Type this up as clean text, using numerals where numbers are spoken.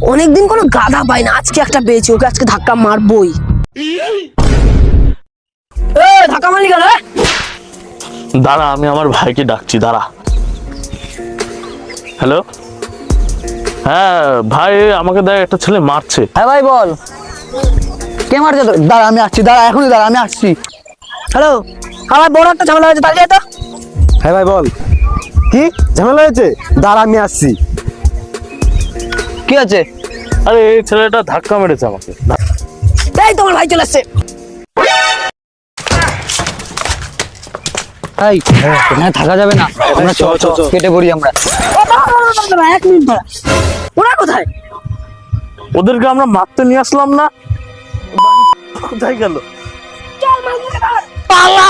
অনেকদিন কোনো গাধা পাই না, আজকে একটা পেয়েছি, ওকে আজকে ধাক্কা মারবই। ধাক্কা মারলি কেন? দাঁড়া, আমি আমার ভাইকে ডাকছি, দাঁড়া। হ্যালো, হ্যাঁ ভাই, আমাকে দেখ একটা ছেলে মারছে। হ্যাঁ ভাই বল, কে মারছে? দাঁড়া আমি আসছি, দাঁড়া এখনই দাঁড়া, আমি আসছি। হ্যালো, আমার বড় একটা ঝামেলা হয়েছে, তাড়িয়ে তো। হ্যাঁ ভাই বল, কি ঝামেলা হয়েছে? দাঁড়া আমি আসছি। কি আছে? আরে এই ছেলেটা ধাক্কা মেরেছে আমাকে। এই তোমার ভাই চলে আসছে। ভাই এখানে থাকা যাবে না, আমরা চ, চ, চ। কেটে পড়ি আমরা। এক মিনিট দাঁড়া, ওরা কোথায়? ওদেরকে আমরা মারতে নিয়ে আসলাম না, কোথায় গেল? পালা।